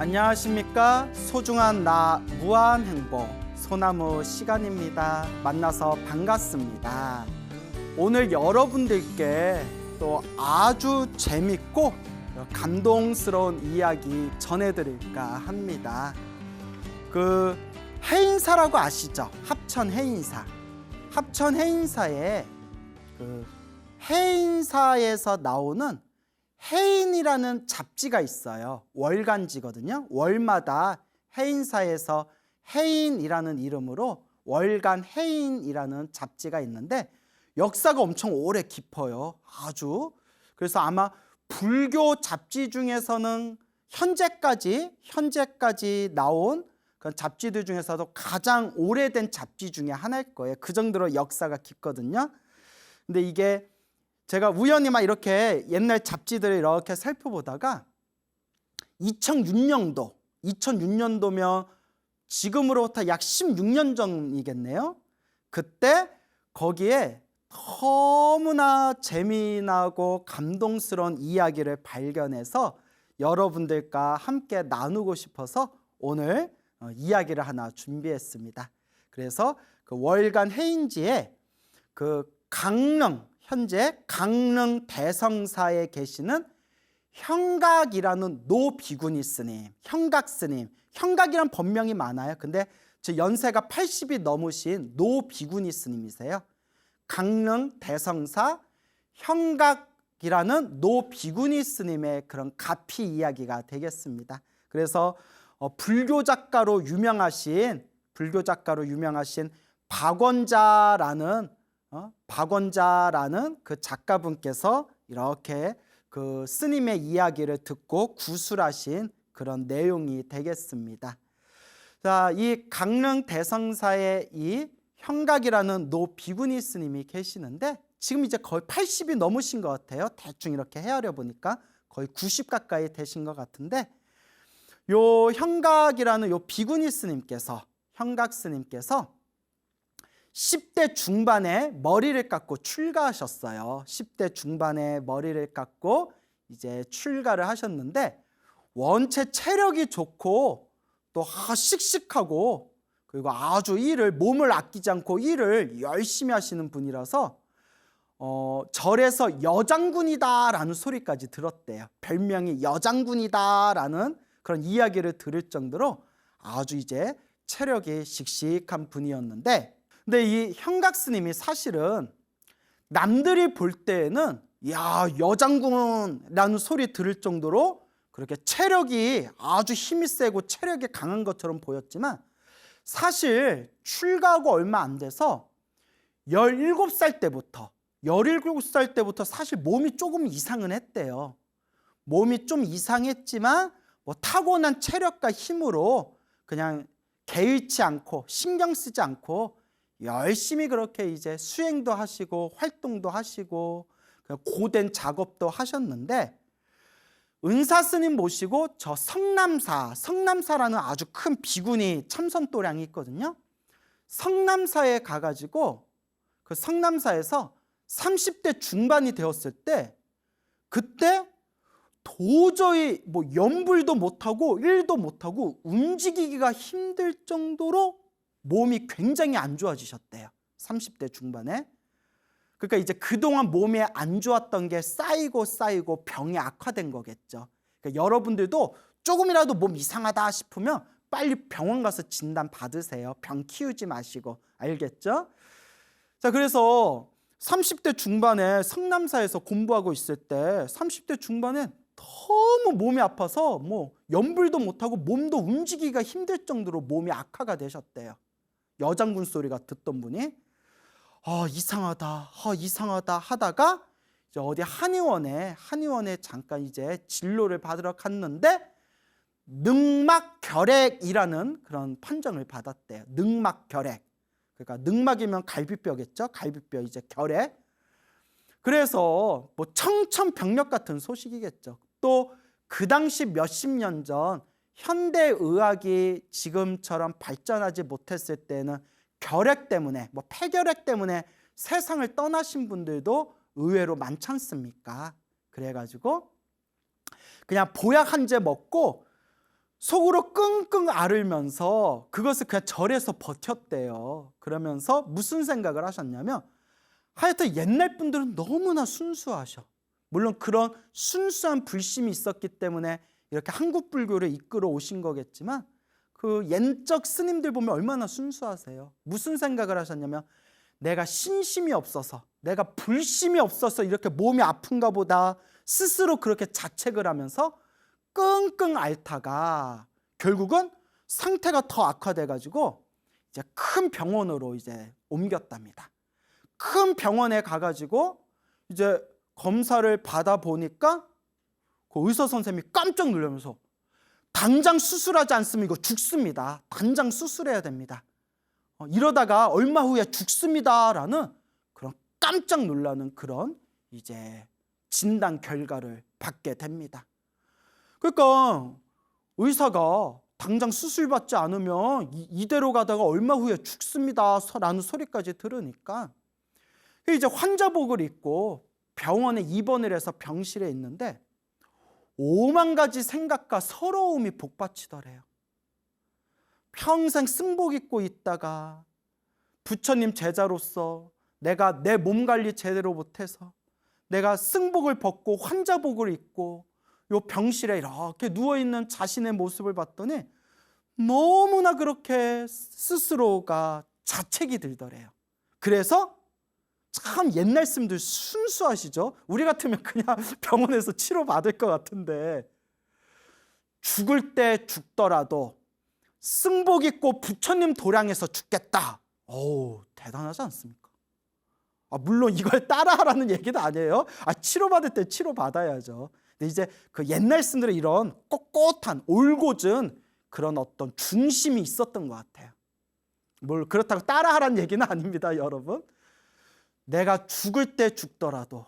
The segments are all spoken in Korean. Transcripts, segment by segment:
안녕하십니까? 소중한 나 무한행복 소나무 시간입니다. 만나서 반갑습니다. 오늘 여러분들께 또 아주 재밌고 감동스러운 이야기 전해드릴까 합니다. 그 해인사라고 아시죠? 합천 해인사. 합천 해인사에 해인사에서 나오는 해인이라는 잡지가 있어요. 월간지거든요. 월마다 해인사에서 해인이라는 이름으로 월간 해인이라는 잡지가 있는데 역사가 엄청 오래 깊어요. 아주. 그래서 아마 불교 잡지 중에서는 현재까지 나온 그런 잡지들 중에서도 가장 오래된 잡지 중에 하나일 거예요. 그 정도로 역사가 깊거든요. 근데 이게 제가 우연히 막 이렇게 옛날 잡지들을 이렇게 살펴보다가 2006년도면 지금으로부터 약 16년 전이겠네요. 그때 거기에 너무나 재미나고 감동스러운 이야기를 발견해서 여러분들과 함께 나누고 싶어서 오늘 이야기를 하나 준비했습니다. 그래서 그 월간 해인지에 그 현재 강릉 대성사에 계시는 형각이라는 노비구니 스님, 형각 스님, 형각이란 법명이 많아요. 근데 저 연세가 80이 넘으신 노비구니 스님이세요. 강릉 대성사 형각이라는 노비구니 스님의 그런 가피 이야기가 되겠습니다. 그래서 불교 작가로 유명하신 박원자라는 그 작가분께서 이렇게 그 스님의 이야기를 듣고 구술하신 그런 내용이 되겠습니다. 자, 이 강릉 대성사에 이 형각이라는 노비구니 스님이 계시는데 지금 이제 거의 80이 넘으신 것 같아요. 대충 이렇게 헤아려 보니까 거의 90 가까이 되신 것 같은데 요 형각이라는 요 비구니 스님께서 10대 중반에 머리를 깎고 출가하셨어요. 10대 중반에 머리를 깎고 이제 출가를 하셨는데 원체 체력이 좋고 또 씩씩하고 그리고 아주 몸을 아끼지 않고 일을 열심히 하시는 분이라서 절에서 여장군이다라는 소리까지 들었대요. 별명이 여장군이다라는 그런 이야기를 들을 정도로 아주 이제 체력이 씩씩한 분이었는데 근데 이 형각 스님이 사실은 남들이 볼 때에는 야 여장군이라는 소리 들을 정도로 그렇게 체력이 아주 힘이 세고 체력이 강한 것처럼 보였지만 사실 출가하고 얼마 안 돼서 17살 때부터 사실 몸이 조금 이상은 했대요. 몸이 좀 이상했지만 뭐 타고난 체력과 힘으로 그냥 개의치 않고 신경 쓰지 않고 열심히 그렇게 이제 수행도 하시고 활동도 하시고 고된 작업도 하셨는데 은사 스님 모시고 저 성남사라는 아주 큰 비구니 참선도량이 있거든요. 성남사에 가가지고 그 성남사에서 30대 중반이 되었을 때 그때 도저히 뭐 염불도 못하고 일도 못하고 움직이기가 힘들 정도로 몸이 굉장히 안 좋아지셨대요. 30대 중반에. 그러니까 이제 그동안 몸에 안 좋았던 게 쌓이고 병이 악화된 거겠죠. 그러니까 여러분들도 조금이라도 몸 이상하다 싶으면 빨리 병원 가서 진단 받으세요. 병 키우지 마시고. 알겠죠? 자, 그래서 30대 중반에 성남사에서 공부하고 있을 때 30대 중반에 너무 몸이 아파서 뭐 염불도 못하고 몸도 움직이기가 힘들 정도로 몸이 악화가 되셨대요. 여장군 소리가 듣던 분이 이상하다 하다가 이제 어디 한의원에 잠깐 이제 진료를 받으러 갔는데 늑막결핵이라는 그런 판정을 받았대요. 늑막결핵. 그러니까 늑막이면 갈비뼈겠죠. 갈비뼈 이제 결핵. 그래서 뭐 청천벽력 같은 소식이겠죠. 또 그 당시 몇십 년 전 현대의학이 지금처럼 발전하지 못했을 때는 결핵 때문에 뭐 폐결핵 때문에 세상을 떠나신 분들도 의외로 많지 않습니까? 그래가지고 그냥 보약 한 제 먹고 속으로 끙끙 앓으면서 그것을 그냥 절에서 버텼대요. 그러면서 무슨 생각을 하셨냐면 하여튼 옛날 분들은 너무나 순수하셔. 물론 그런 순수한 불심이 있었기 때문에 이렇게 한국 불교를 이끌어 오신 거겠지만 그 옛적 스님들 보면 얼마나 순수하세요. 무슨 생각을 하셨냐면 내가 신심이 없어서, 내가 불심이 없어서 이렇게 몸이 아픈가 보다 스스로 그렇게 자책을 하면서 끙끙 앓다가 결국은 상태가 더 악화돼 가지고 이제 큰 병원으로 이제 옮겼답니다. 큰 병원에 가가지고 이제 검사를 받아 보니까 그 의사 선생님이 깜짝 놀라면서 당장 수술하지 않으면 이거 죽습니다. 당장 수술해야 됩니다. 이러다가 얼마 후에 죽습니다라는 그런 깜짝 놀라는 그런 이제 진단 결과를 받게 됩니다. 그러니까 의사가 당장 수술받지 않으면 이대로 가다가 얼마 후에 죽습니다라는 소리까지 들으니까 이제 환자복을 입고 병원에 입원을 해서 병실에 있는데 5만 가지 생각과 서러움이 복받치더래요. 평생 승복 입고 있다가 부처님 제자로서 내가 내 몸 관리 제대로 못해서 내가 승복을 벗고 환자복을 입고 요 병실에 이렇게 누워있는 자신의 모습을 봤더니 너무나 그렇게 스스로가 자책이 들더래요. 그래서 참 옛날 스님들 순수하시죠. 우리 같으면 그냥 병원에서 치료받을 것 같은데 죽을 때 죽더라도 승복 입고 부처님 도량에서 죽겠다. 어우, 대단하지 않습니까? 물론 이걸 따라하라는 얘기는 아니에요. 치료받을 때 치료받아야죠. 근데 이제 그 옛날 스님들의 이런 꼿꼿한 올곧은 그런 어떤 중심이 있었던 것 같아요. 뭘 그렇다고 따라하라는 얘기는 아닙니다, 여러분. 내가 죽을 때 죽더라도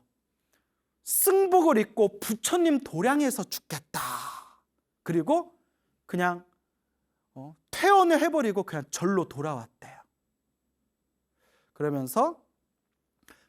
승복을 입고 부처님 도량에서 죽겠다. 그리고 그냥 퇴원을 해버리고 그냥 절로 돌아왔대요. 그러면서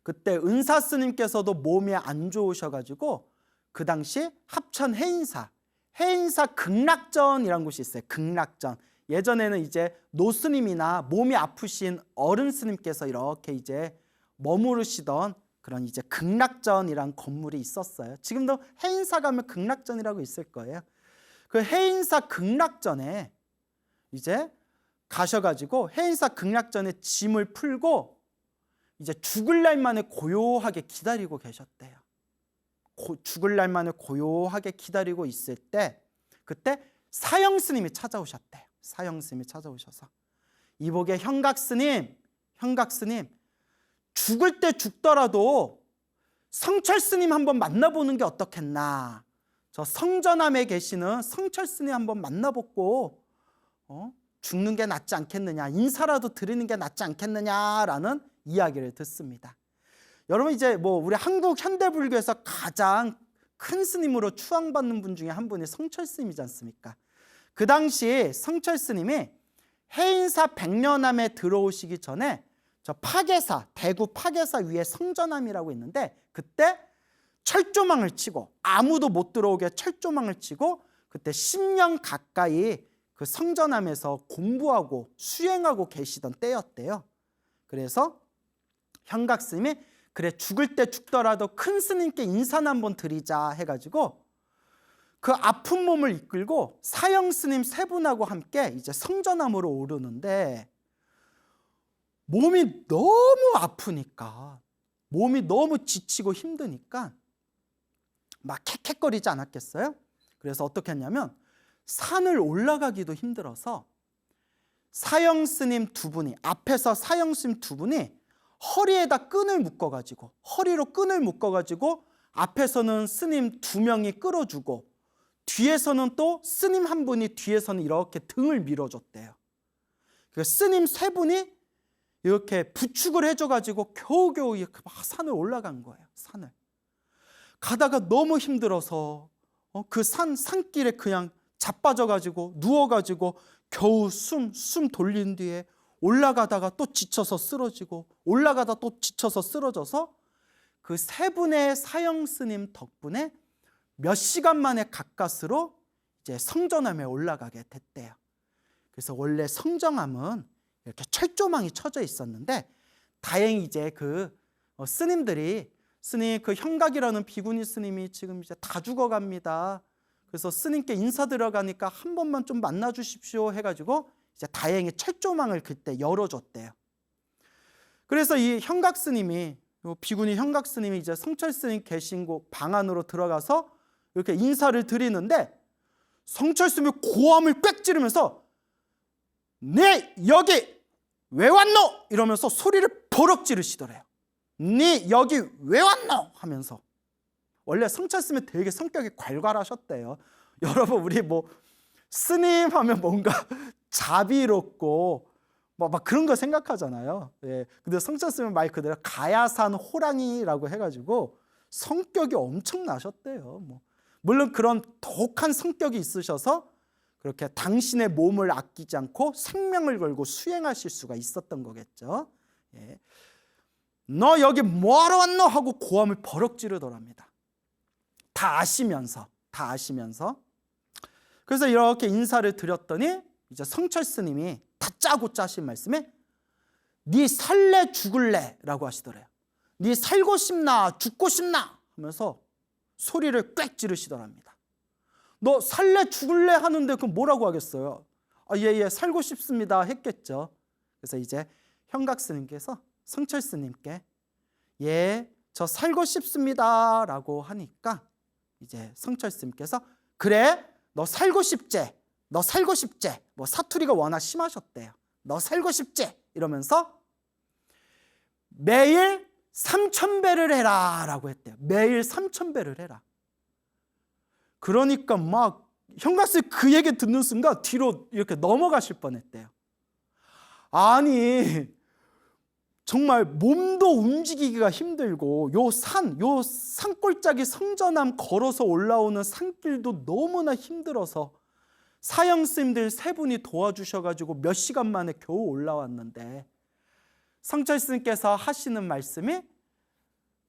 그때 은사 스님께서도 몸이 안 좋으셔가지고 그 당시 합천 해인사 극락전이라는 곳이 있어요. 극락전. 예전에는 이제 노스님이나 몸이 아프신 어른 스님께서 이렇게 이제 머무르시던 그런 이제 극락전이란 건물이 있었어요. 지금도 해인사 가면 극락전이라고 있을 거예요. 그 해인사 극락전에 이제 가셔가지고 해인사 극락전에 짐을 풀고 이제 죽을 날만을 고요하게 기다리고 계셨대요. 죽을 날만을 고요하게 기다리고 있을 때 그때 사형 스님이 찾아오셨대요. 사형 스님이 찾아오셔서 이복의 형각 스님 죽을 때 죽더라도 성철 스님 한번 만나보는 게 어떻겠나. 저 성전함에 계시는 성철 스님 한번 만나보고 죽는 게 낫지 않겠느냐, 인사라도 드리는 게 낫지 않겠느냐라는 이야기를 듣습니다. 여러분 이제 뭐 우리 한국 현대불교에서 가장 큰 스님으로 추앙받는 분 중에 한 분이 성철 스님이지 않습니까? 그 당시 성철 스님이 해인사 백년암에 들어오시기 전에 저 파계사, 대구 파계사 위에 성전암이라고 있는데 그때 철조망을 치고 아무도 못 들어오게 철조망을 치고 그때 10년 가까이 그 성전암에서 공부하고 수행하고 계시던 때였대요. 그래서 형각 스님이 그래 죽을 때 죽더라도 큰 스님께 인사나 한번 드리자 해가지고 그 아픈 몸을 이끌고 사형 스님 세 분하고 함께 이제 성전암으로 오르는데 몸이 너무 아프니까 몸이 너무 지치고 힘드니까 막 캑캑거리지 않았겠어요? 그래서 어떻게 했냐면 산을 올라가기도 힘들어서 사형 스님 두 분이 앞에서 사형 스님 두 분이 허리에다 허리로 끈을 묶어가지고 앞에서는 스님 두 명이 끌어주고 뒤에서는 또 스님 한 분이 뒤에서는 이렇게 등을 밀어줬대요. 그러니까 스님 세 분이 이렇게 부축을 해줘가지고 겨우겨우 이렇게 막 산을 올라간 거예요. 산을 가다가 너무 힘들어서 그 산길에 그냥 자빠져가지고 누워가지고 겨우 숨 돌린 뒤에 올라가다가 또 지쳐서 쓰러지고 올라가다 또 지쳐서 쓰러져서 그 세 분의 사형 스님 덕분에 몇 시간 만에 가까스로 이제 성전함에 올라가게 됐대요. 그래서 원래 성전함은 이렇게 철조망이 쳐져 있었는데 다행히 이제 스님들이 스님 형각이라는 비구니 스님이 지금 이제 다 죽어갑니다. 그래서 스님께 인사드려가니까 한 번만 좀 만나 주십시오 해가지고 이제 다행히 철조망을 그때 열어줬대요. 그래서 이 형각 스님이 비구니 형각 스님이 이제 성철 스님 계신 곳 방 안으로 들어가서 이렇게 인사를 드리는데 성철 스님이 고함을 꽥 지르면서 네 여기 왜 왔노? 이러면서 소리를 버럭 지르시더래요. 네 여기 왜 왔노? 하면서. 원래 성철 스님이 되게 성격이 괄괄하셨대요. 여러분 우리 스님 하면 뭔가 자비롭고 막 그런 거 생각하잖아요. 예. 근데 성철 스님은 말 그대로 가야산 호랑이라고 해가지고 성격이 엄청나셨대요. 물론 그런 독한 성격이 있으셔서 그렇게 당신의 몸을 아끼지 않고 생명을 걸고 수행하실 수가 있었던 거겠죠. 예. 너 여기 뭐하러 왔노? 하고 고함을 버럭 지르더랍니다. 다 아시면서. 그래서 이렇게 인사를 드렸더니 이제 성철 스님이 다짜고 짜신 말씀에 네 살래 죽을래? 라고 하시더래요. 네 살고 싶나 죽고 싶나? 하면서 소리를 꽥 지르시더랍니다. 너 살래 죽을래 하는데 그럼 뭐라고 하겠어요? 예, 살고 싶습니다 했겠죠. 그래서 이제 형각 스님께서 성철 스님께 예, 저 살고 싶습니다 라고 하니까 이제 성철 스님께서 그래, 너 살고 싶제? 너 살고 싶제? 사투리가 워낙 심하셨대요. 너 살고 싶제? 이러면서 매일 3,000배를 해라 라고 했대요. 매일 3,000배를 해라. 그러니까 막 형가스 그 얘기 듣는 순간 뒤로 이렇게 넘어가실 뻔했대요. 아니 정말 몸도 움직이기가 힘들고 요 산골짜기 성전함 걸어서 올라오는 산길도 너무나 힘들어서 사형 스님들 세 분이 도와주셔가지고 몇 시간 만에 겨우 올라왔는데 성철 스님께서 하시는 말씀이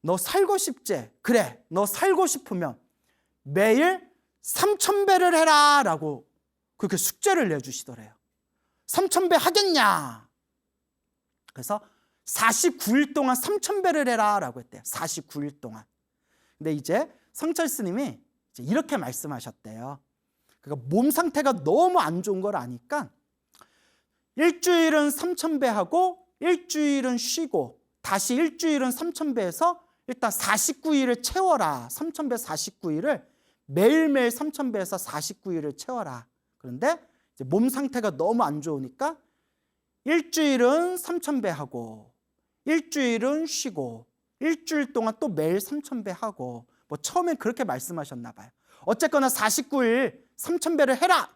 너 살고 싶지? 그래, 너 살고 싶으면 매일 3,000배를 해라 라고 그렇게 숙제를 내주시더래요. 3,000배 하겠냐? 그래서 49일 동안 3,000배를 해라 라고 했대요. 49일 동안. 근데 이제 성철 스님이 이제 이렇게 말씀하셨대요. 그러니까 몸 상태가 너무 안 좋은 걸 아니까 일주일은 3,000배 하고 일주일은 쉬고 다시 일주일은 3,000배에서 일단 49일을 채워라. 3,000배 49일을 매일매일 3,000배에서 49일을 채워라. 그런데 이제 몸 상태가 너무 안 좋으니까 일주일은 3,000배 하고 일주일은 쉬고 일주일 동안 또 매일 3,000배 하고 처음엔 그렇게 말씀하셨나 봐요. 어쨌거나 49일 3,000배를 해라.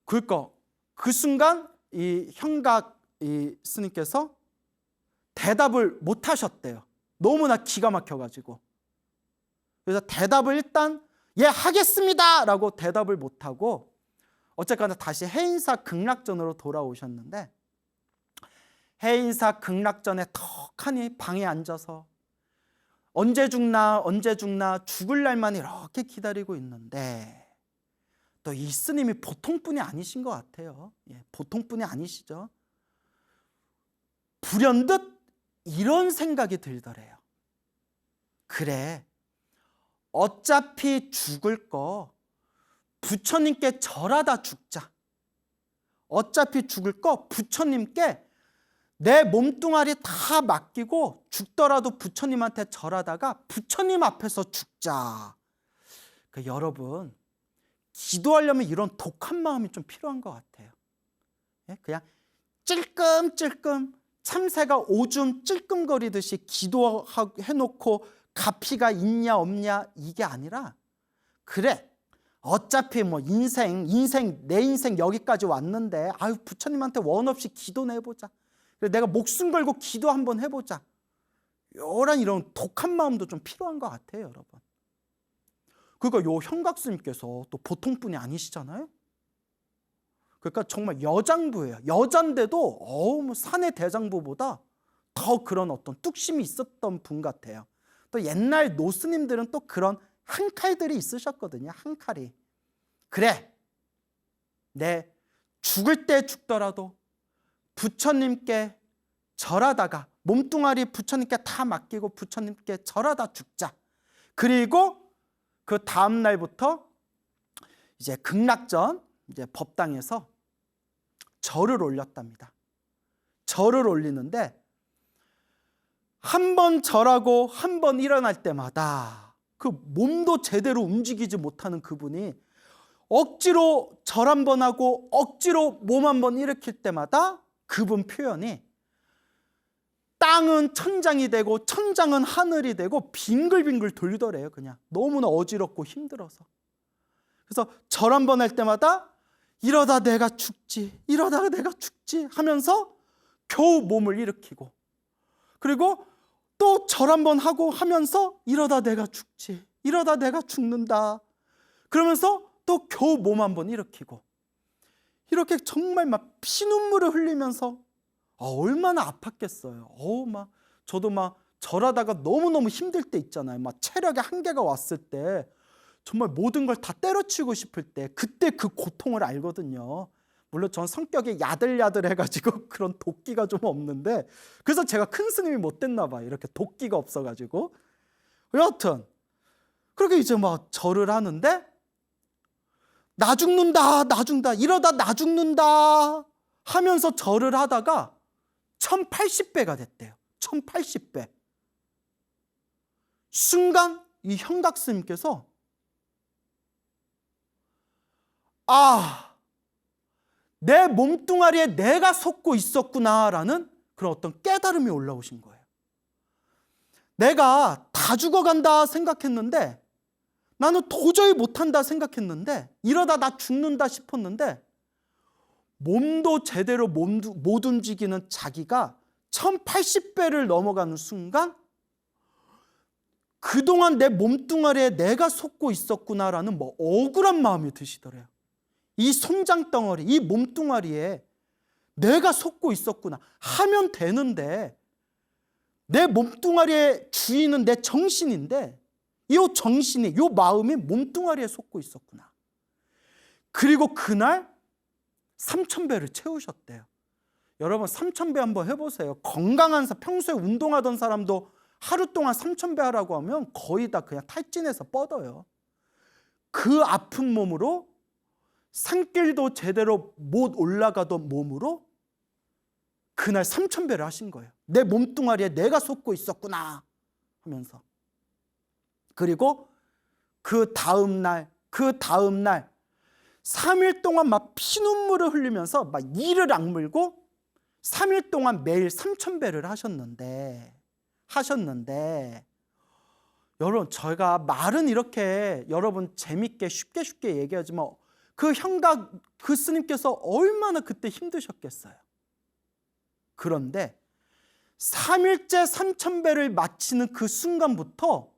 그러니까 그 순간 이 형각 이 스님께서 대답을 못 하셨대요. 너무나 기가 막혀가지고. 그래서 대답을 일단 예 하겠습니다 라고 대답을 못하고 어쨌거나 다시 해인사 극락전으로 돌아오셨는데 해인사 극락전에 턱하니 방에 앉아서 언제 죽나 죽을 날만 이렇게 기다리고 있는데 또 이 스님이 보통 분이 아니신 것 같아요. 예, 보통 분이 아니시죠. 불현듯 이런 생각이 들더래요. 그래, 어차피 죽을 거 부처님께 절하다 죽자. 어차피 죽을 거 부처님께 내 몸뚱아리 다 맡기고 죽더라도 부처님한테 절하다가 부처님 앞에서 죽자. 그러니까 여러분 기도하려면 이런 독한 마음이 좀 필요한 것 같아요. 그냥 찔끔찔끔 참새가 오줌 찔끔거리듯이 기도해놓고 가피가 있냐 없냐 이게 아니라 그래 어차피 내 인생 여기까지 왔는데 아유 부처님한테 원 없이 기도나 해보자. 그래 내가 목숨 걸고 기도 한번 해보자. 이런 독한 마음도 좀 필요한 것 같아요, 여러분. 그러니까 요 형각 스님께서 또 보통 분이 아니시잖아요. 그러니까 정말 여장부예요. 여잔데도 사내 대장부보다 더 그런 어떤 뚝심이 있었던 분 같아요. 또 옛날 노스님들은 또 그런 한 칼들이 있으셨거든요. 한 칼이. 그래, 내 죽을 때 죽더라도 부처님께 절하다가 몸뚱아리 부처님께 다 맡기고 부처님께 절하다 죽자. 그리고 그 다음 날부터 이제 극락전 이제 법당에서 절을 올렸답니다. 절을 올리는데 한 번 절하고 한 번 일어날 때마다 그 몸도 제대로 움직이지 못하는 그분이 억지로 절 한 번 하고 억지로 몸 한 번 일으킬 때마다 그분 표현이 땅은 천장이 되고 천장은 하늘이 되고 빙글빙글 돌더래요. 그냥 너무나 어지럽고 힘들어서. 그래서 절 한 번 할 때마다 이러다 내가 죽지, 이러다가 내가 죽지 하면서 겨우 몸을 일으키고, 그리고 또 절 한 번 하고 하면서 이러다 내가 죽지, 이러다 내가 죽는다 그러면서 또 겨우 몸 한 번 일으키고, 이렇게 정말 막 피눈물을 흘리면서 얼마나 아팠겠어요. 막 저도 막 절하다가 너무너무 힘들 때 있잖아요. 막 체력의 한계가 왔을 때 정말 모든 걸 다 때려치우고 싶을 때 그때 그 고통을 알거든요. 물론 전 성격이 야들야들해가지고 그런 도끼가 좀 없는데, 그래서 제가 큰 스님이 못 됐나 봐요. 이렇게 도끼가 없어가지고. 여하튼 그렇게 이제 막 절을 하는데 나 죽는다, 나 죽는다, 이러다 나 죽는다 하면서 절을 하다가 1080배가 됐대요. 1080배. 순간 이 형각스님께서 내 몸뚱아리에 내가 솟고 있었구나라는 그런 어떤 깨달음이 올라오신 거예요. 내가 다 죽어간다 생각했는데, 나는 도저히 못한다 생각했는데, 이러다 나 죽는다 싶었는데, 몸도 제대로 못 움직이는 자기가 1080배를 넘어가는 순간 그동안 내 몸뚱아리에 내가 솟고 있었구나라는 억울한 마음이 드시더래요. 이 솜장덩어리, 이 몸뚱아리에 내가 솟고 있었구나 하면 되는데, 내 몸뚱아리의 주인은 내 정신인데 이 정신이, 이 마음이 몸뚱아리에 솟고 있었구나. 그리고 그날 3000배를 채우셨대요. 여러분 3000배 한번 해보세요. 건강한 평소에 운동하던 사람도 하루 동안 3000배 하라고 하면 거의 다 그냥 탈진해서 뻗어요. 그 아픈 몸으로 산길도 제대로 못 올라가던 몸으로 그날 3000배를 하신 거예요. 내 몸뚱아리에 내가 솟고 있었구나 하면서. 그리고 그 다음 날 3일 동안 막 피눈물을 흘리면서 막 이를 악물고 3일 동안 매일 3000배를 하셨는데 여러분, 저희가 말은 이렇게 여러분 재밌게 쉽게 얘기하지만 그 형각 그 스님께서 얼마나 그때 힘드셨겠어요. 그런데 3일째 3000배를 마치는 그 순간부터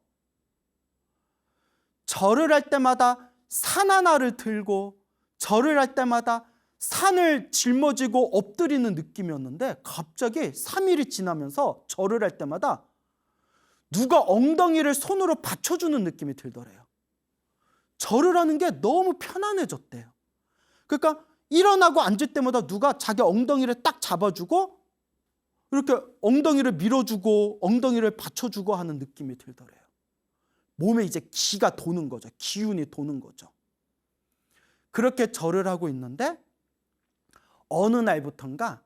절을 할 때마다 산 하나를 들고, 절을 할 때마다 산을 짊어지고 엎드리는 느낌이었는데, 갑자기 3일이 지나면서 절을 할 때마다 누가 엉덩이를 손으로 받쳐주는 느낌이 들더래요. 절을 하는 게 너무 편안해졌대요. 그러니까 일어나고 앉을 때마다 누가 자기 엉덩이를 딱 잡아주고 이렇게 엉덩이를 밀어주고 엉덩이를 받쳐주고 하는 느낌이 들더래요. 몸에 이제 기가 도는 거죠. 기운이 도는 거죠. 그렇게 절을 하고 있는데 어느 날부턴가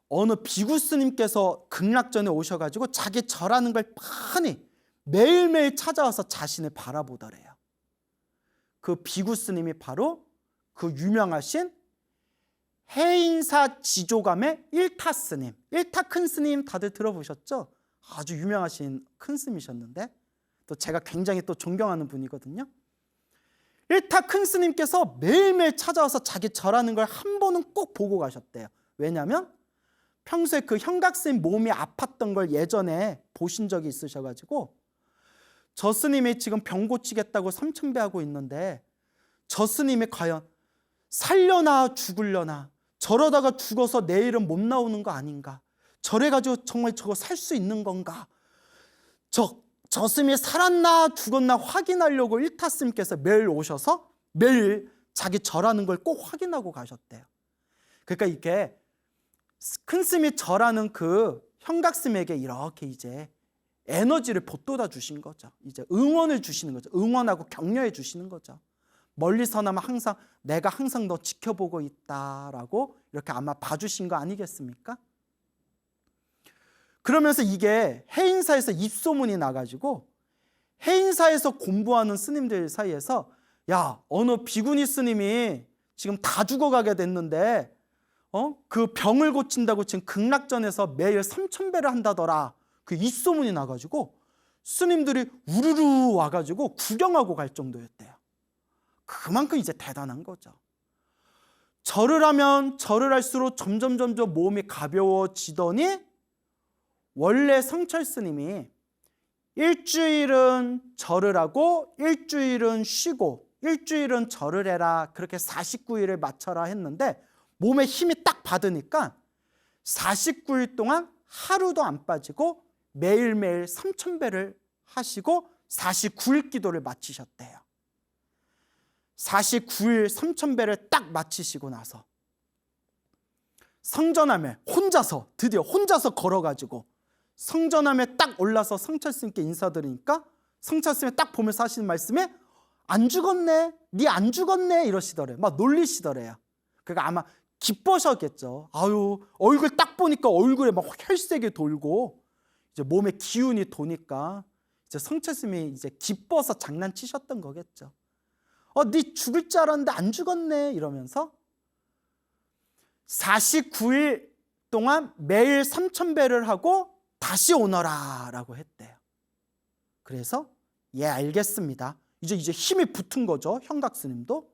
어느 비구 스님께서 극락전에 오셔가지고 자기 절하는 걸 빤히 매일매일 찾아와서 자신을 바라보더래요. 그 비구 스님이 바로 그 유명하신 해인사 지조감의 일타 스님, 일타 큰 스님 다들 들어보셨죠? 아주 유명하신 큰 스님이셨는데 또 제가 굉장히 또 존경하는 분이거든요. 일타 큰 스님께서 매일매일 찾아와서 자기 절하는 걸 한 번은 꼭 보고 가셨대요. 왜냐하면 평소에 그 형각스님 몸이 아팠던 걸 예전에 보신 적이 있으셔가지고, 저 스님이 지금 병 고치겠다고 3000배 하고 있는데 저 스님이 과연 살려나 죽으려나, 저러다가 죽어서 내일은 못 나오는 거 아닌가, 저래가지고 정말 저거 살 수 있는 건가, 저 스님이 살았나 죽었나 확인하려고 일타 스님께서 매일 오셔서 매일 자기 절하는 걸 꼭 확인하고 가셨대요. 그러니까 이렇게 큰 스님이 절하는 그 형각스님에게 이렇게 이제 에너지를 보돋아 주신 거죠. 이제 응원을 주시는 거죠. 응원하고 격려해 주시는 거죠. 멀리서나마 항상 내가 항상 너 지켜보고 있다라고 이렇게 아마 봐주신 거 아니겠습니까? 그러면서 이게 해인사에서 입소문이 나가지고 해인사에서 공부하는 스님들 사이에서 야, 어느 비구니 스님이 지금 다 죽어가게 됐는데 그 병을 고친다고 지금 극락전에서 매일 3,000배를 한다더라. 그 입소문이 나가지고 스님들이 우르르 와가지고 구경하고 갈 정도였대요. 그만큼 이제 대단한 거죠. 절을 하면 절을 할수록 점점 몸이 가벼워지더니 원래 성철 스님이 일주일은 절을 하고 일주일은 쉬고 일주일은 절을 해라, 그렇게 49일을 맞춰라 했는데 몸에 힘이 딱 받으니까 49일 동안 하루도 안 빠지고 매일매일 3,000배를 하시고 49일 기도를 마치셨대요. 49일 3,000배를 딱 마치시고 나서 성전함에 드디어 혼자서 걸어가지고 성전함에 딱 올라서 성철스님께 인사드리니까 성철스님이 딱 보면서 하시는 말씀에 안 죽었네, 니 안 죽었네 이러시더래요. 막 놀리시더래요. 그러니까 아마 기뻐하셨겠죠. 아유, 얼굴 딱 보니까 얼굴에 막 혈색이 돌고 이제 몸에 기운이 도니까 이제 성철스님이 이제 기뻐서 장난치셨던 거겠죠. 니 죽을 줄 알았는데 안 죽었네 이러면서 49일 동안 매일 3,000배를 하고 다시 오너라 라고 했대요. 그래서 예, 알겠습니다. 이제 힘이 붙은 거죠. 형각스님도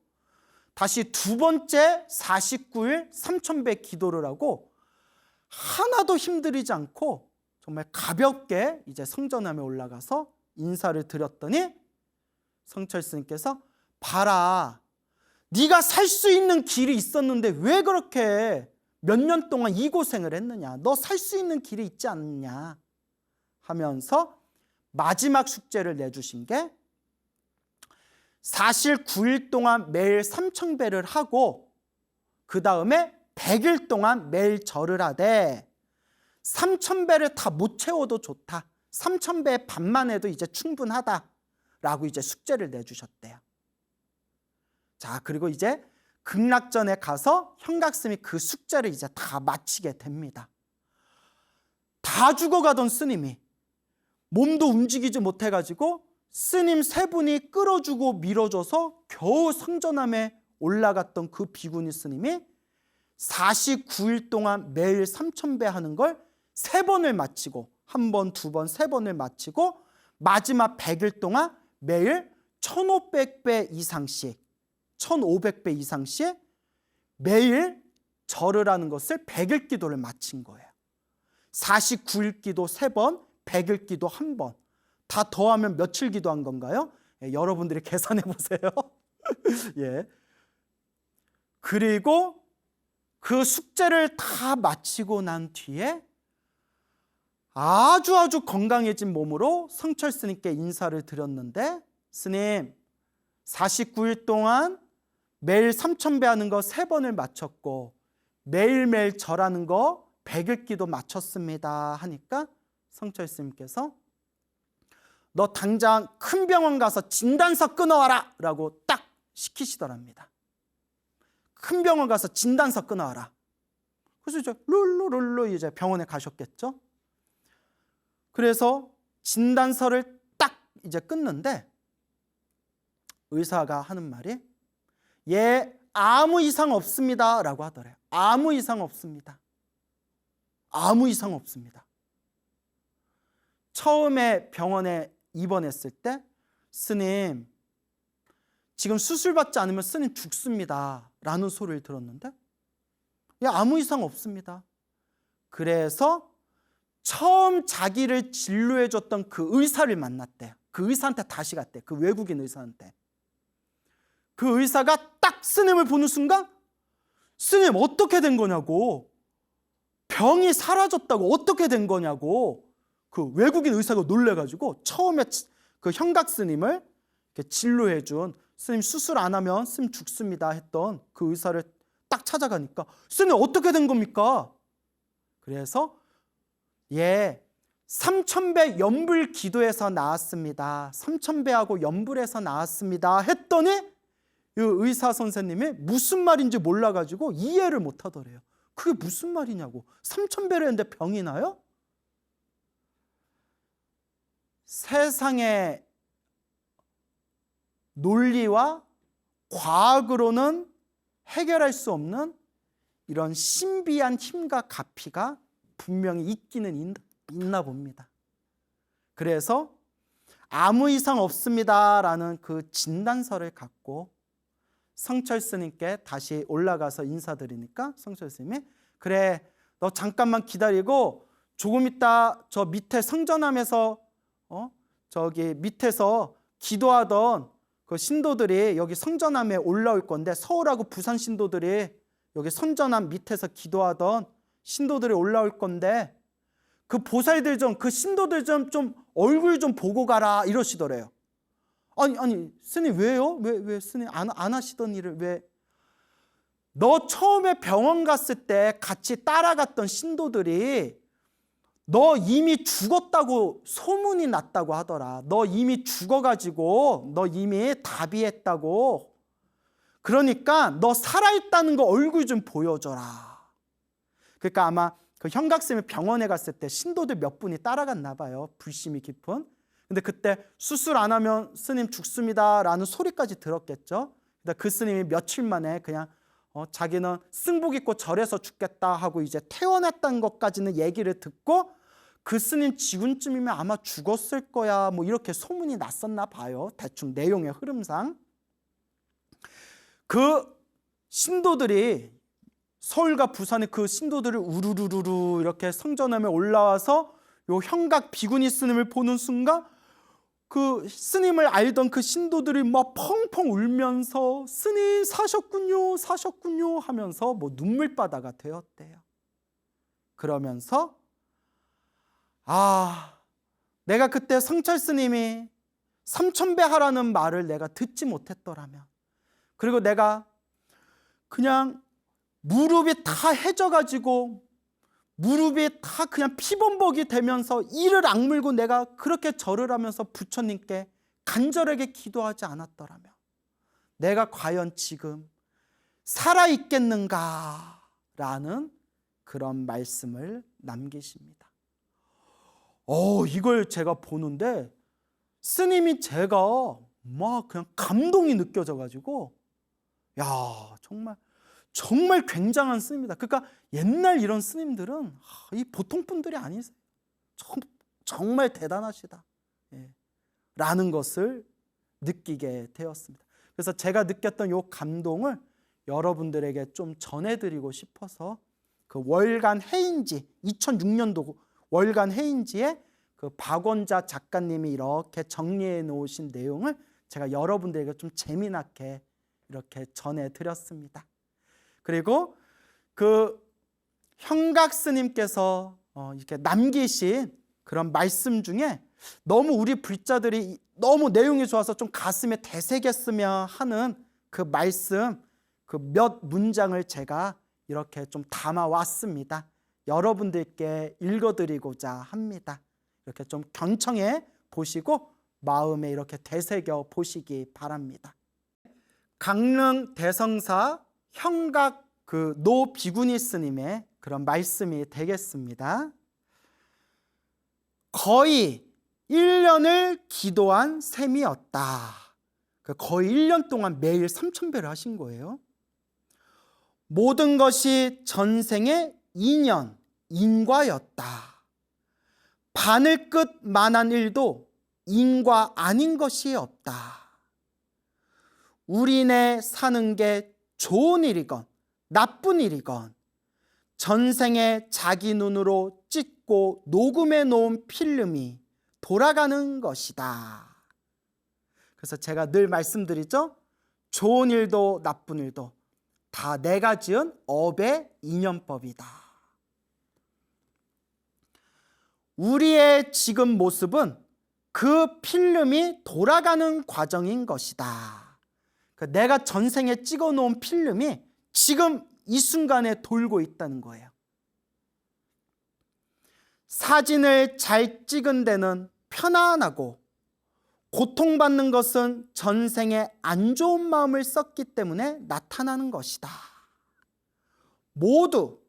다시 두 번째 49일 3,000배 기도를 하고 하나도 힘들이지 않고 정말 가볍게 이제 성전함에 올라가서 인사를 드렸더니 성철스님께서 봐라, 네가 살 수 있는 길이 있었는데 왜 그렇게 몇 년 동안 이 고생을 했느냐, 너 살 수 있는 길이 있지 않느냐 하면서 마지막 숙제를 내주신 게 49일 동안 매일 3,000배를 하고 그 다음에 100일 동안 매일 절을 하되 3,000배를 다 못 채워도 좋다, 3,000배의 반만 해도 이제 충분하다라고 이제 숙제를 내주셨대요. 자, 그리고 이제 극락전에 가서 형각스님이 그 숙제를 이제 다 마치게 됩니다. 다 죽어가던 스님이 몸도 움직이지 못해가지고 스님 세 분이 끌어주고 밀어줘서 겨우 성전함에 올라갔던 그 비구니 스님이 49일 동안 매일 3,000배 하는 걸 3번을 마치고, 1번, 2번, 3번을 마치고 마지막 100일 동안 매일 1,500배 이상씩 1,500배 이상씩 매일 절을 하는 것을 100일 기도를 마친 거예요. 49일 기도 3번, 100일 기도 1번. 다 더하면 며칠 기도한 건가요? 예, 여러분들이 계산해 보세요. 예. 그리고 그 숙제를 다 마치고 난 뒤에 아주 건강해진 몸으로 성철 스님께 인사를 드렸는데, 스님 49일 동안 매일 3,000배 하는 거 3번을 마쳤고 매일매일 절하는 거 100일 기도 마쳤습니다 하니까 성철 스님께서 너 당장 큰 병원 가서 진단서 끊어와라 라고 딱 시키시더랍니다. 큰 병원 가서 진단서 끊어와라. 그래서 이제 룰루 이제 병원에 가셨겠죠. 그래서 진단서를 딱 이제 끊는데 의사가 하는 말이 예, 아무 이상 없습니다 라고 하더래요. 아무 이상 없습니다. 아무 이상 없습니다. 처음에 병원에 입원했을 때 스님 지금 수술받지 않으면 스님 죽습니다 라는 소리를 들었는데 예, 아무 이상 없습니다. 그래서 처음 자기를 진료해줬던 그 의사를 만났대요. 그 의사한테 다시 갔대요. 그 외국인 의사한테. 그 의사가 딱 스님을 보는 순간 스님 어떻게 된 거냐고, 병이 사라졌다고 어떻게 된 거냐고 그 외국인 의사가 놀래가지고 처음에 그 형각 스님을 진료해준 스님 수술 안 하면 스님 죽습니다 했던 그 의사를 딱 찾아가니까 스님 어떻게 된 겁니까? 그래서 3000배 연불 기도에서 나왔습니다. 3000배하고 연불에서 나왔습니다 했더니 이 의사 선생님이 무슨 말인지 몰라가지고 이해를 못 하더래요. 그게 무슨 말이냐고. 3000배를 했는데 병이 나요? 세상의 논리와 과학으로는 해결할 수 없는 이런 신비한 힘과 가피가 분명히 있기는 있나 봅니다. 그래서 아무 이상 없습니다라는 그 진단서를 갖고 성철 스님께 다시 올라가서 인사드리니까 성철 스님이 그래 너 잠깐만 기다리고 조금 있다 저 밑에 성전함에서 저기 밑에서 기도하던 그 신도들이 여기 성전함에 올라올 건데 서울하고 부산 신도들이 여기 성전함 밑에서 기도하던 신도들이 올라올 건데 그 보살들 그 신도들 좀 얼굴 좀 보고 가라 이러시더래요. 아니 스님 왜요? 왜 스님 안 하시던 일을 왜? 너 처음에 병원 갔을 때 같이 따라갔던 신도들이 너 이미 죽었다고 소문이 났다고 하더라. 너 이미 죽어가지고 너 이미 다비했다고. 그러니까 너 살아있다는 거 얼굴 좀 보여줘라. 그러니까 아마 그 형각스님이 병원에 갔을 때 신도들 몇 분이 따라갔나 봐요. 불심이 깊은. 근데 그때 수술 안 하면 스님 죽습니다 라는 소리까지 들었겠죠. 그 스님이 며칠 만에 그냥 자기는 승복 입고 절에서 죽겠다 하고 이제 퇴원했다는 것까지는 얘기를 듣고 그 스님 지금쯤이면 아마 죽었을 거야 뭐 이렇게 소문이 났었나 봐요. 대충 내용의 흐름상. 그 신도들이 서울과 부산의 그 신도들을 우르르르 이렇게 성전함에 올라와서 요 형각 비구니 스님을 보는 순간 그 스님을 알던 그 신도들이 막 펑펑 울면서 스님 사셨군요 하면서 뭐 눈물바다가 되었대요. 그러면서 내가 그때 성철 스님이 3000배 하라는 말을 내가 듣지 못했더라면, 그리고 내가 그냥 무릎이 다 해져가지고 무릎이 다 그냥 피범벅이 되면서 이를 악물고 내가 그렇게 절을 하면서 부처님께 간절하게 기도하지 않았더라면 내가 과연 지금 살아있겠는가라는 그런 말씀을 남기십니다. 이걸 제가 보는데 스님이 제가 막 그냥 감동이 느껴져가지고 정말 굉장한 스님이다. 그러니까 옛날 이런 스님들은 이 보통 분들이 아니세요. 정말 대단하시다 라는 것을 느끼게 되었습니다. 그래서 제가 느꼈던 이 감동을 여러분들에게 좀 전해드리고 싶어서 그 월간 해인지 2006년도 월간 해인지에 그 박원자 작가님이 이렇게 정리해 놓으신 내용을 제가 여러분들에게 좀 재미나게 이렇게 전해드렸습니다. 그리고 그 형각 스님께서 이렇게 남기신 그런 말씀 중에 너무 우리 불자들이 너무 내용이 좋아서 좀 가슴에 되새겼으면 하는 그 말씀 그 몇 문장을 제가 이렇게 좀 담아왔습니다. 여러분들께 읽어드리고자 합니다. 이렇게 좀 경청해 보시고 마음에 이렇게 되새겨 보시기 바랍니다. 강릉 대성사 형각 그 노 비구니 스님의 그런 말씀이 되겠습니다. 거의 1년을 기도한 셈이었다. 거의 1년 동안 매일 3000배를 하신 거예요. 모든 것이 전생의 인연, 인과였다. 바늘끝만한 일도 인과 아닌 것이 없다. 우리네 사는 게 좋은 일이건 나쁜 일이건 전생에 자기 눈으로 찍고 녹음해 놓은 필름이 돌아가는 것이다. 그래서 제가 늘 말씀드리죠. 좋은 일도 나쁜 일도 다 내가 지은 업의 인연법이다. 우리의 지금 모습은 그 필름이 돌아가는 과정인 것이다. 내가 전생에 찍어놓은 필름이 지금 이 순간에 돌고 있다는 거예요. 사진을 잘 찍은 데는 편안하고, 고통받는 것은 전생에 안 좋은 마음을 썼기 때문에 나타나는 것이다. 모두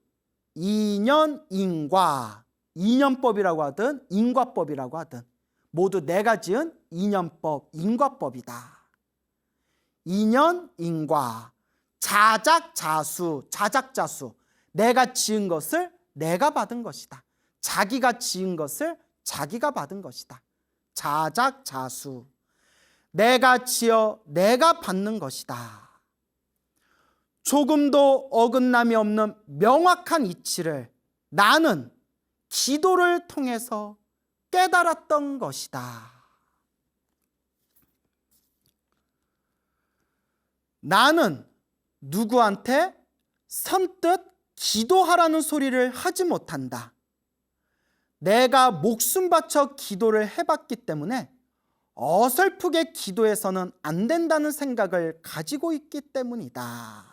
인연인과, 인연법이라고 하든 인과법이라고 하든 모두 내가 지은 인연법, 인과법이다. 인연인과, 자작자수, 자작자수, 내가 지은 것을 내가 받은 것이다. 자기가 지은 것을 자기가 받은 것이다. 자작자수, 내가 지어 내가 받는 것이다. 조금도 어긋남이 없는 명확한 이치를 나는 기도를 통해서 깨달았던 것이다. 나는 누구한테 선뜻 기도하라는 소리를 하지 못한다. 내가 목숨 바쳐 기도를 해봤기 때문에 어설프게 기도해서는 안 된다는 생각을 가지고 있기 때문이다.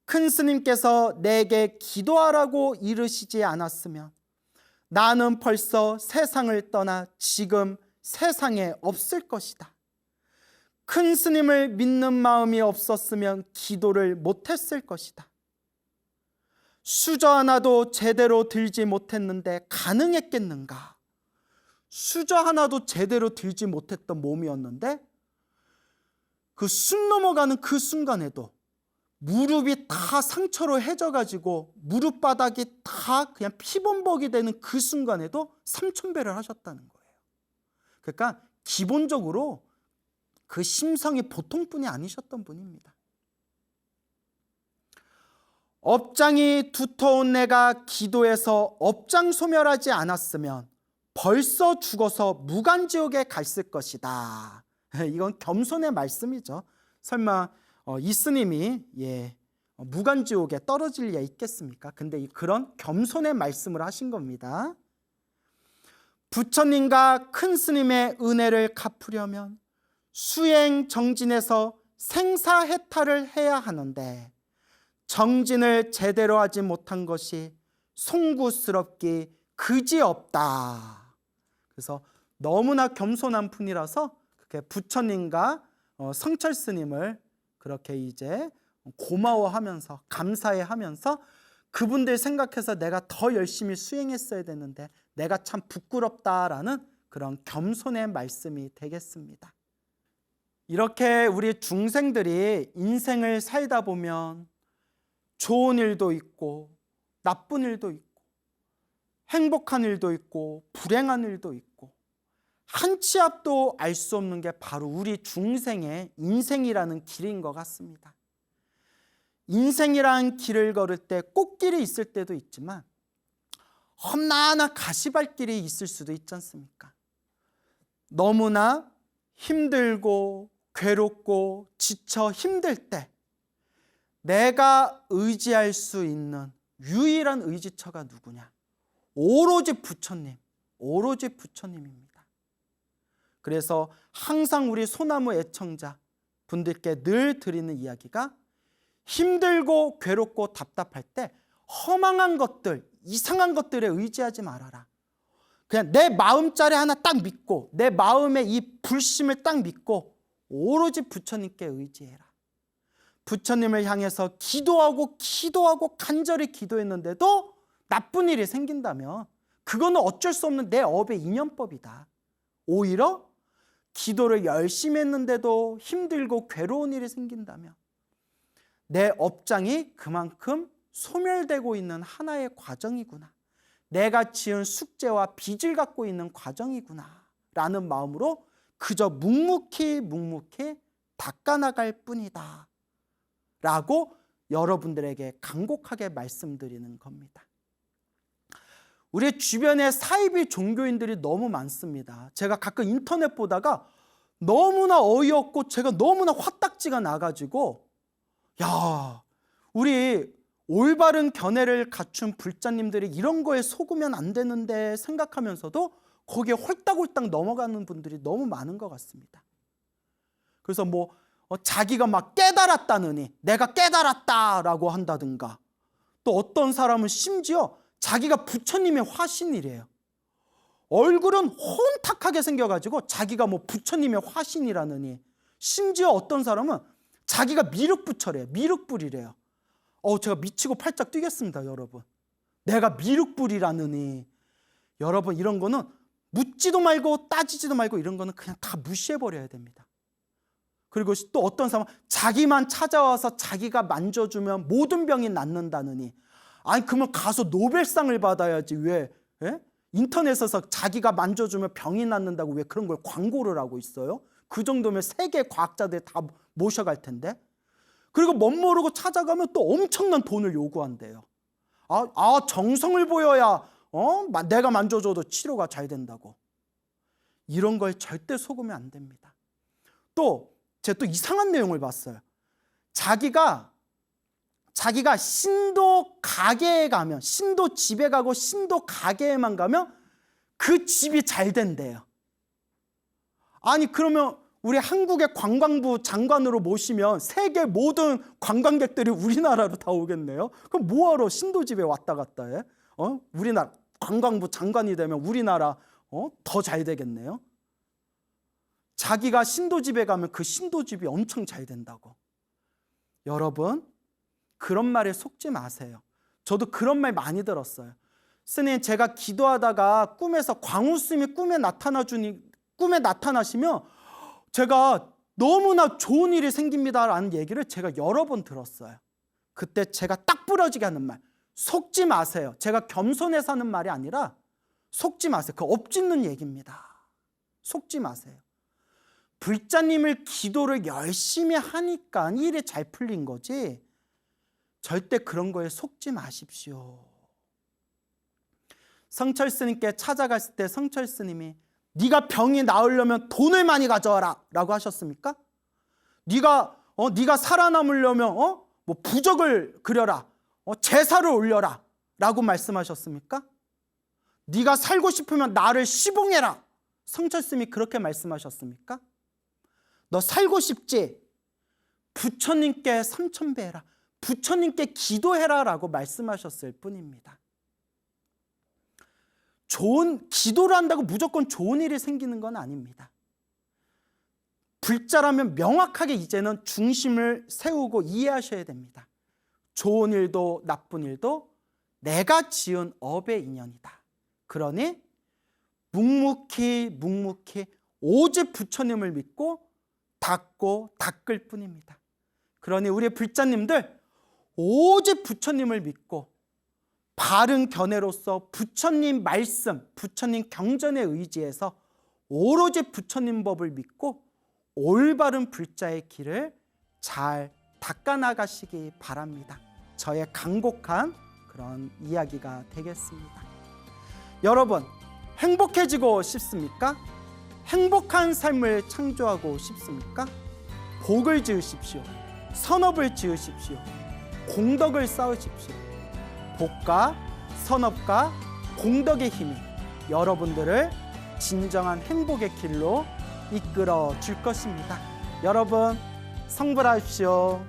큰 스님께서 내게 기도하라고 이르시지 않았으면 나는 벌써 세상을 떠나 지금 세상에 없을 것이다. 큰 스님을 믿는 마음이 없었으면 기도를 못했을 것이다. 수저 하나도 제대로 들지 못했는데 가능했겠는가? 수저 하나도 제대로 들지 못했던 몸이었는데 그 숨 넘어가는 그 순간에도 무릎이 다 상처로 해져가지고 무릎바닥이 다 그냥 피범벅이 되는 그 순간에도 삼천배를 하셨다는 거예요. 그러니까 기본적으로 그 심성이 보통 분이 아니셨던 분입니다. 업장이 두터운 내가 기도해서 업장 소멸하지 않았으면 벌써 죽어서 무간지옥에 갔을 것이다. 이건 겸손의 말씀이죠. 설마 이 스님이 무간지옥에 떨어질 리가 있겠습니까? 근데 그런 겸손의 말씀을 하신 겁니다. 부처님과 큰 스님의 은혜를 갚으려면 수행 정진에서 생사해탈을 해야 하는데 정진을 제대로 하지 못한 것이 송구스럽기 그지없다. 그래서 너무나 겸손한 분이라서 그렇게 부처님과 성철 스님을 그렇게 이제 고마워하면서 감사해하면서 그분들 생각해서 내가 더 열심히 수행했어야 되는데 내가 참 부끄럽다라는 그런 겸손의 말씀이 되겠습니다. 이렇게 우리 중생들이 인생을 살다 보면 좋은 일도 있고 나쁜 일도 있고 행복한 일도 있고 불행한 일도 있고 한 치 앞도 알 수 없는 게 바로 우리 중생의 인생이라는 길인 것 같습니다. 인생이라는 길을 걸을 때 꽃길이 있을 때도 있지만 험난한 가시밭길이 있을 수도 있지 않습니까? 너무나 힘들고 괴롭고 지쳐 힘들 때 내가 의지할 수 있는 유일한 의지처가 누구냐? 오로지 부처님, 오로지 부처님입니다. 그래서 항상 우리 소나무 애청자 분들께 늘 드리는 이야기가 힘들고 괴롭고 답답할 때 허망한 것들, 이상한 것들에 의지하지 말아라. 그냥 내 마음자리 하나 딱 믿고 내 마음의 이 불심을 딱 믿고 오로지 부처님께 의지해라. 부처님을 향해서 기도하고 간절히 기도했는데도 나쁜 일이 생긴다면 그거는 어쩔 수 없는 내 업의 인연법이다. 오히려 기도를 열심히 했는데도 힘들고 괴로운 일이 생긴다면 내 업장이 그만큼 소멸되고 있는 하나의 과정이구나. 내가 지은 숙제와 빚을 갖고 있는 과정이구나 라는 마음으로 그저 묵묵히 닦아나갈 뿐이다 라고 여러분들에게 간곡하게 말씀드리는 겁니다. 우리 주변에 사이비 종교인들이 너무 많습니다. 제가 가끔 인터넷 보다가 너무나 어이없고 제가 너무나 화딱지가 나가지고 야, 우리 올바른 견해를 갖춘 불자님들이 이런 거에 속으면 안 되는데 생각하면서도 거기에 홀딱홀딱 넘어가는 분들이 너무 많은 것 같습니다. 그래서 자기가 막 깨달았다느니 내가 깨달았다라고 한다든가, 또 어떤 사람은 심지어 자기가 부처님의 화신이래요. 얼굴은 혼탁하게 생겨가지고 자기가 뭐 부처님의 화신이라느니, 심지어 어떤 사람은 자기가 미륵부처래요. 미륵불이래요. 제가 미치고 팔짝 뛰겠습니다, 여러분. 내가 미륵불이라느니. 여러분, 이런 거는 묻지도 말고 따지지도 말고 이런 거는 그냥 다 무시해버려야 됩니다. 그리고 또 어떤 사람은 자기만 찾아와서 자기가 만져주면 모든 병이 낫는다느니. 아니, 그러면 가서 노벨상을 받아야지 왜 인터넷에서 자기가 만져주면 병이 낫는다고 왜 그런 걸 광고를 하고 있어요? 그 정도면 세계 과학자들 다 모셔갈 텐데. 그리고 멋모르고 찾아가면 또 엄청난 돈을 요구한대요. 정성을 보여야 내가 만져줘도 치료가 잘 된다고. 이런 거에 절대 속으면 안 됩니다. 또 제가 또 이상한 내용을 봤어요. 자기가 신도 가게에 가면, 신도 집에 가고 신도 가게에만 가면 그 집이 잘 된대요. 아니, 그러면 우리 한국의 관광부 장관으로 모시면 세계 모든 관광객들이 우리나라로 다 오겠네요. 그럼 뭐하러 신도집에 왔다 갔다 해? 우리나라 관광부 장관이 되면 우리나라 더 잘 되겠네요. 자기가 신도집에 가면 그 신도집이 엄청 잘 된다고. 여러분, 그런 말에 속지 마세요. 저도 그런 말 많이 들었어요. 스님, 제가 기도하다가 꿈에서 광우 스님이 꿈에 나타나시면 제가 너무나 좋은 일이 생깁니다라는 얘기를 제가 여러 번 들었어요. 그때 제가 딱 부러지게 하는 말, 속지 마세요. 제가 겸손해서 하는 말이 아니라 속지 마세요. 그거 엎짓는 얘기입니다. 속지 마세요. 불자님을 기도를 열심히 하니까 일이 잘 풀린 거지, 절대 그런 거에 속지 마십시오. 성철 스님께 찾아갔을 때 성철 스님이 네가 병이 나으려면 돈을 많이 가져와라 라고 하셨습니까? 네가 살아남으려면 뭐 부적을 그려라, 제사를 올려라 라고 말씀하셨습니까? 네가 살고 싶으면 나를 시봉해라, 성철 스님이 그렇게 말씀하셨습니까? 너 살고 싶지? 부처님께 삼천배해라, 부처님께 기도해라 라고 말씀하셨을 뿐입니다. 기도를 한다고 무조건 좋은 일이 생기는 건 아닙니다. 불자라면 명확하게 이제는 중심을 세우고 이해하셔야 됩니다. 좋은 일도 나쁜 일도 내가 지은 업의 인연이다. 그러니 묵묵히 오직 부처님을 믿고 닦을 뿐입니다. 그러니 우리 불자님들 오직 부처님을 믿고 바른 견해로서 부처님 말씀, 부처님 경전에 의지해서 오로지 부처님 법을 믿고 올바른 불자의 길을 잘 닦아나가시기 바랍니다. 저의 간곡한 그런 이야기가 되겠습니다. 여러분, 행복해지고 싶습니까? 행복한 삶을 창조하고 싶습니까? 복을 지으십시오. 선업을 지으십시오. 공덕을 쌓으십시오. 복과 선업과 공덕의 힘이 여러분들을 진정한 행복의 길로 이끌어 줄 것입니다. 여러분, 성불하십시오.